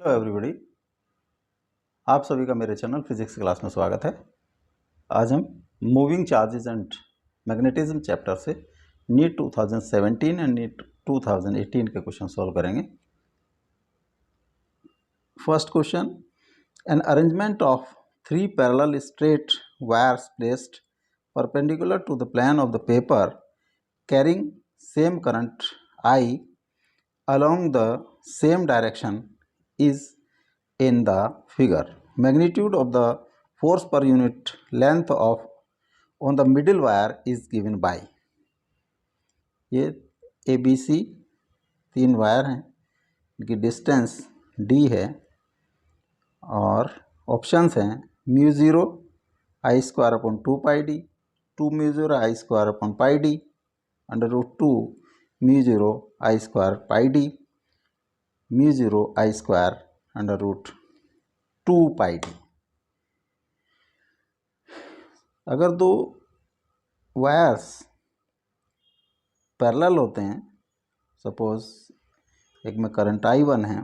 Hello everybody, आप सभी का मेरे चैनल फिजिक्स क्लास में स्वागत है। आज हम moving charges and magnetism chapter से नीट 2017 एंड नीट 2018 के क्वेश्चन सॉल्व करेंगे। First question, an arrangement of 3 parallel straight wires placed perpendicular to the plane of the paper carrying same current I along the same direction is in the figure. Magnitude of the force per unit length of on the middle wire is given by. ये ABC 3 wire हैं, इनकी distance D है और options हैं μ0 I² upon 2πd, 2μ0 I² upon πd, √2 μ0 I² πd, μ0 I² √2πd। अगर दो wires parallel होते हैं, सपोज एक में करंट I1 है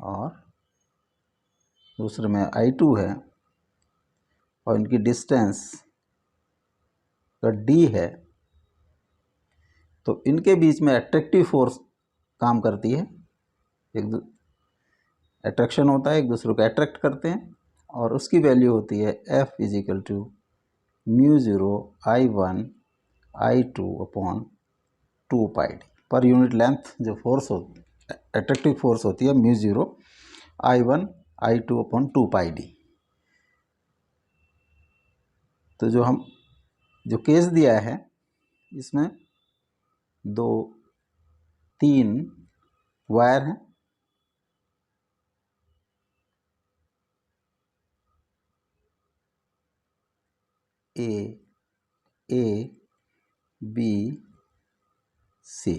और दूसरे में I2 है और इनकी डिस्टेंस D है, तो इनके बीच में अट्रैक्टिव फोर्स काम करती है। एक अट्रैक्शन होता है, एक दूसरे को अट्रैक्ट करते हैं और उसकी वैल्यू होती है F = μ0 I1 I2 upon 2πd। Per unit length जो फोर्स अट्रैक्टिव फोर्स होती है μ0 I1 I2 अपॉन 2πd। तो जो केस दिया है इसमें 3 वायर हैं, A B C।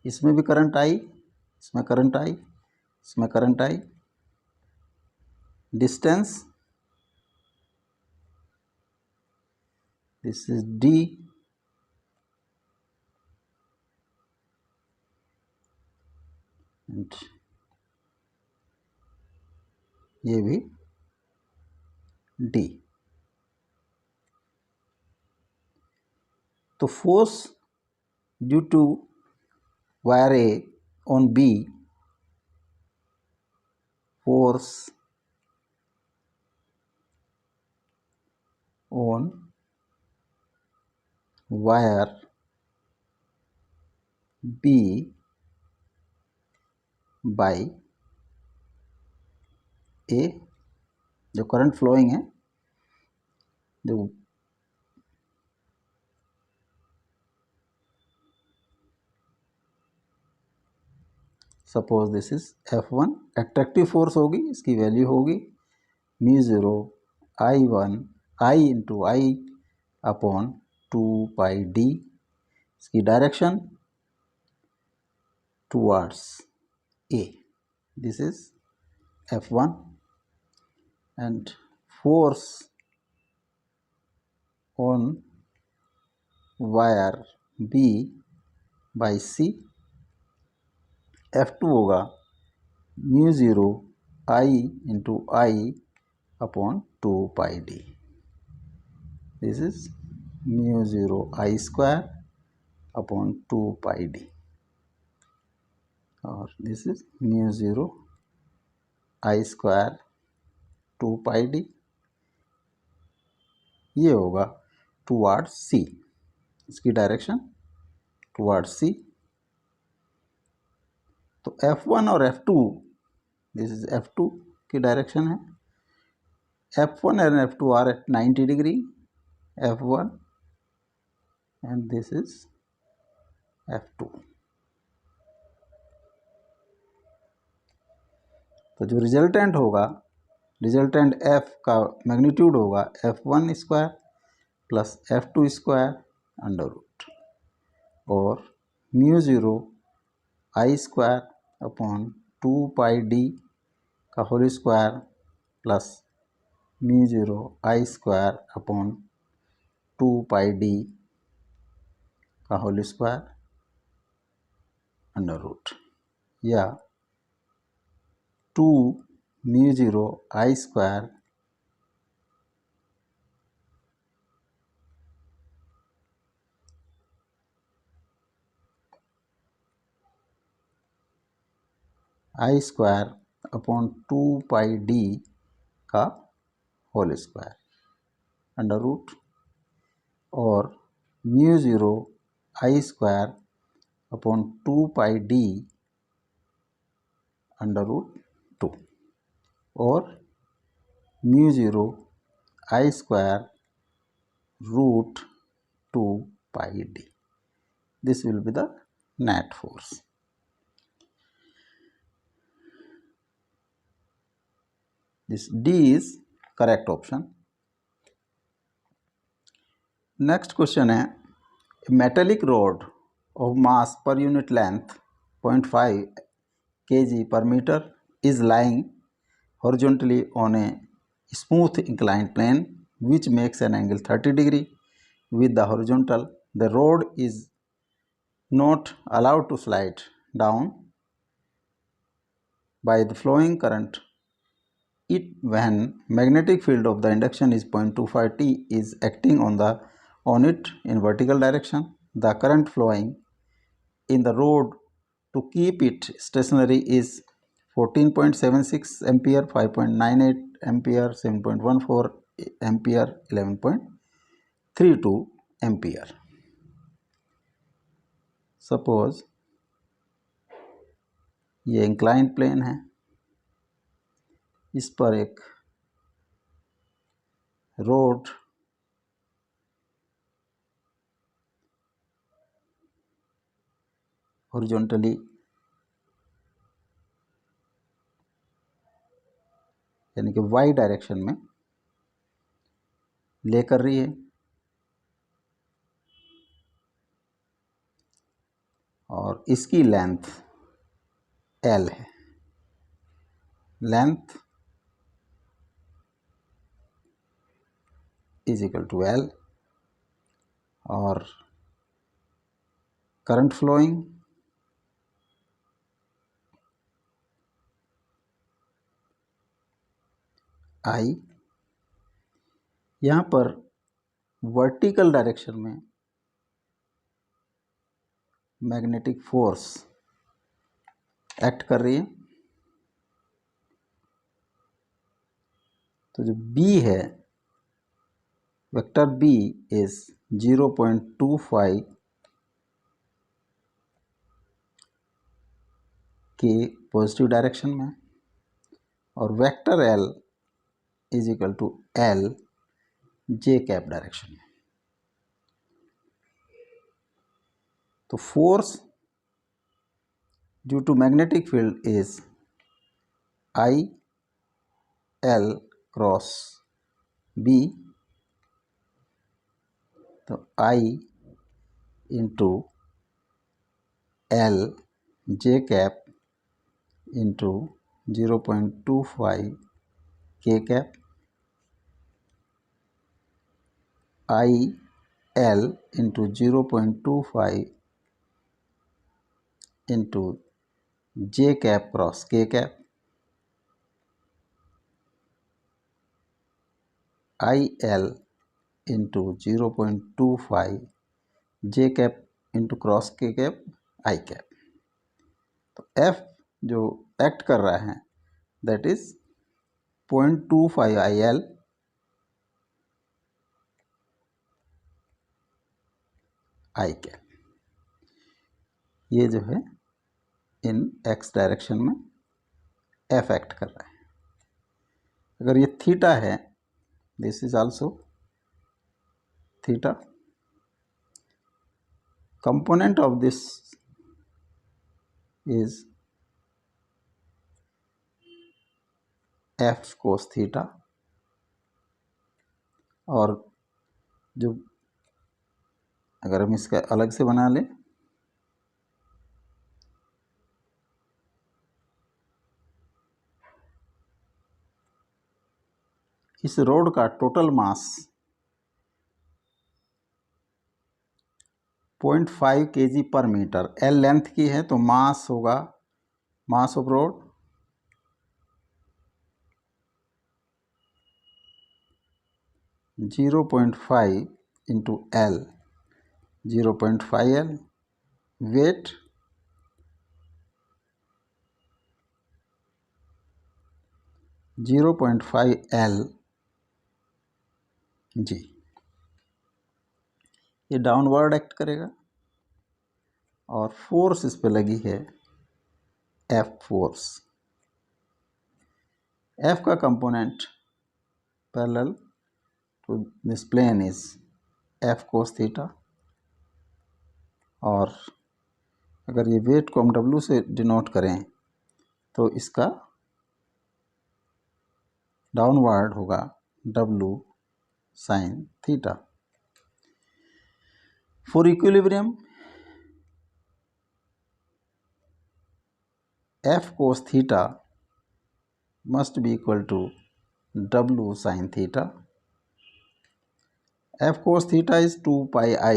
इसमें भी करंट I, इसमें करंट I, इसमें current I। Distance this is D and ये भी D। तो force due to wire A on B, force on wire B by A, जो करंट फ्लोइंग है, जो suppose this is F1, attractive force होगी, इसकी value होगी μ0 I1 I अपॉन 2πd। इसकी direction towards A, this is F1 and force on wire B by C, F2 होगा μ0 I upon 2πd। This is μ0 I² upon 2πd और this is μ0 I² 2πd। ये होगा towards C, इसकी direction towards C। तो F1 और F2, this is F2 की direction है। F1 and F2 are at 90 degree, F1 and this is F2। तो जो रिजल्टेंट होगा, रिजल्टेंट F का मैग्नीट्यूड होगा F1² plus F2² under root और μ0 I² अपॉन 2πd का whole square plus μ0 I² upon 2πd का होल स्क्वायर अंडर रूट, या 2 mu 0 I square upon 2 pi d का होल स्क्वायर अंडर रूट और mu 0 I square upon 2 pi d under root 2 और mu 0 I square root 2 pi d. This will be the net force. This D is correct option. Next question है, a metallic rod of mass per unit length 0.5 kg per meter is lying horizontally on a smooth inclined plane which makes an angle 30 degree with the horizontal. The rod is not allowed to slide down by the flowing current. It when magnetic field of the induction is 0.25 T is acting on it in vertical direction. The current flowing in the rod to keep it stationary is 14.76 ampere, 5.98 ampere, 7.14 ampere, 11.32 ampere. Suppose ये inclined plane है, इस पर एक road horizontally यानी कि Y direction में लेकर रही है और इसकी लेंथ L है. Length is equal to L और करंट फ्लोइंग I. यहाँ पर वर्टिकल डायरेक्शन में मैग्नेटिक फोर्स एक्ट कर रही है, तो जो B है, वेक्टर B इज 0.25 के पॉजिटिव डायरेक्शन में और vector L is equal to L J cap direction में. तो force due to magnetic field is I L cross B, तो I into L J cap into 0.25 K cap I L into 0.25 into J cap cross K cap I L into 0.25 J cap into cross K cap I cap. तो F जो act कर रहा है that is 0.25 IL I cap. ये जो है इन X direction में F act कर रहा है. अगर ये थीटा है, this is also theta. Component of this is F cos theta और जो अगर हम इसका अलग से बना लें, इस रोड का टोटल मास 0.5 kg पर मीटर. L लेंथ की है तो मास होगा, mass of road 0.5 into L, 0.5 L, weight 0.5 L G। ये डाउनवर्ड एक्ट करेगा और फोर्स इस पे लगी है F फोर्स। F का component parallel to this plane is F cos theta, और अगर ये वेट को हम W से डिनोट करें तो इसका डाउनवर्ड होगा W sin theta. For equilibrium F cos theta must be equal to W sin theta. F cos theta is 2 pi I,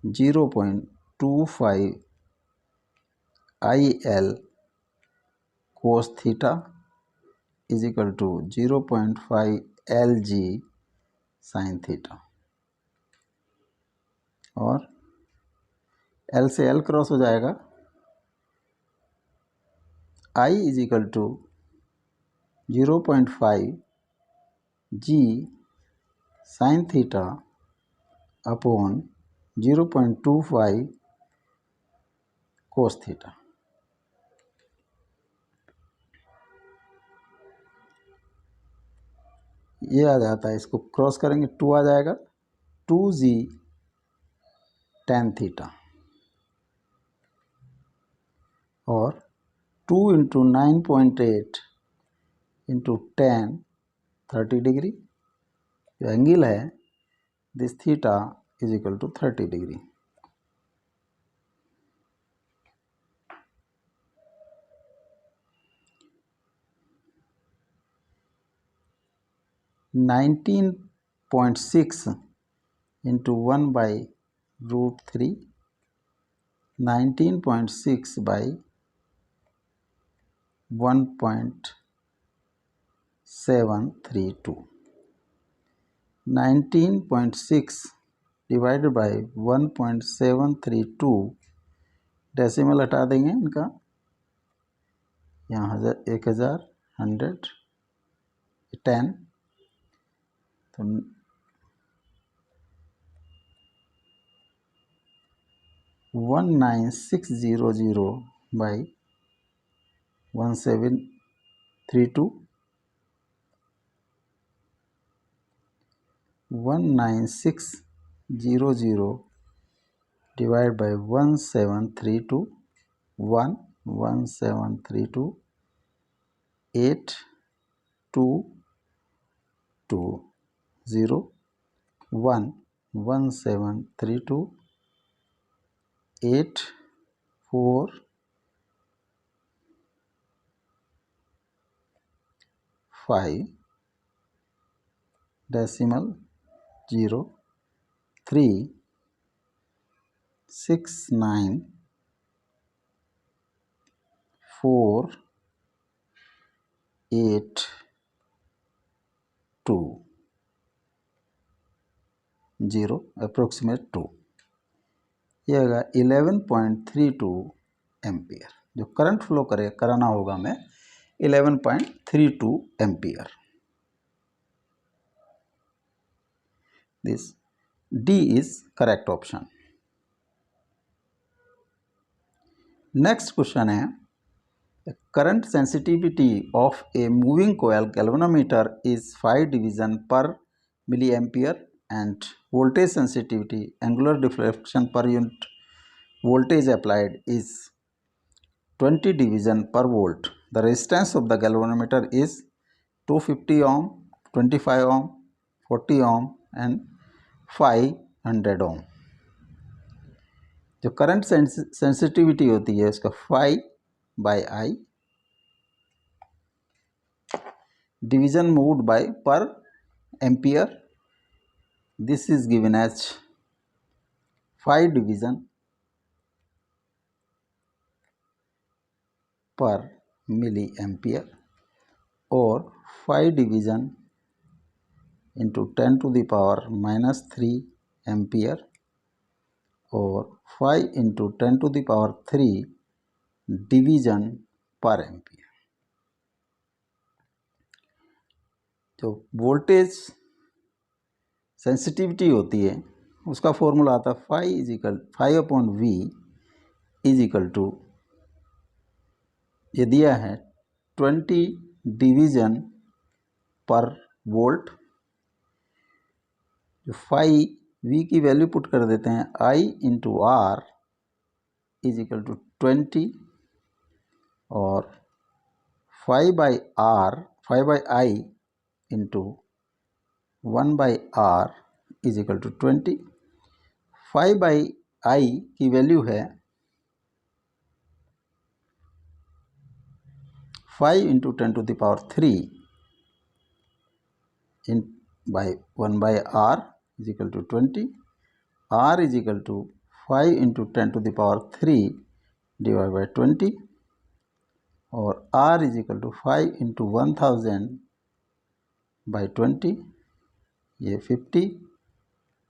0.25 IL cos theta is equal to 0.5 LG sin theta, और L से L cross हो जाएगा, I is equal to 0.5 G sin theta upon 0.25 cos theta। ये आ जाता है, इसको cross करेंगे 2 आ जाएगा, 2G tan थीटा, और 2 इंटू 9.8 इंटू 10 30 डिग्री, जो एंगल है this theta is equal to 30 degree. Nineteen 0.6 into 1 by √3, 19.6 by 1.732, 19.6 divided by 1.732, decimal हटा देंगे इनका, यहाँ 1000 100 10, तो 19600 by 1732, 19600 divide by 1732, 1732, 8220, 1732, 845, decimal 0 3 6 9 4 8 2 0 approximate 2, यह होगा 11.32 एम्पियर। जो करंट फ्लो कराना होगा हमें 11.32 ampere. This D is correct option. Next question है, current sensitivity of a moving coil galvanometer is 5 division per milli ampere and voltage sensitivity, angular deflection per unit voltage applied is 20 division per volt. The resistance of the galvanometer is 250 ohm, 25 ohm, 40 ohm and 500 ohm. जो current sensitivity होती है उसका 5/I, division moved by पर ampere, this is given as 5 division per milli ampere और 5 division into 10⁻³ ampere और 5 into 10⁻³ division पर ampere. जो voltage sensitivity होती है उसका फॉर्मूला आता है 5/V इज इक्वल टू, ये दिया है 20 डिवीजन पर वोल्ट। जो 5V की वैल्यू पुट कर देते हैं, I into R is equal to 20 और 5/I into 1/R is equal to 20। 5/I की वैल्यू है 5 into 10⁻³ in by 1/R is equal to 20. R is equal to 5 into 10⁻³ divided by 20 और R is equal to 5 into 1000 by 20, ये 50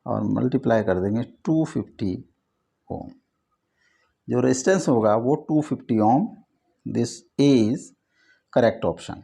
और multiply कर देंगे 250 ओम। जो resistance होगा वो 250 ohm. This is correct option.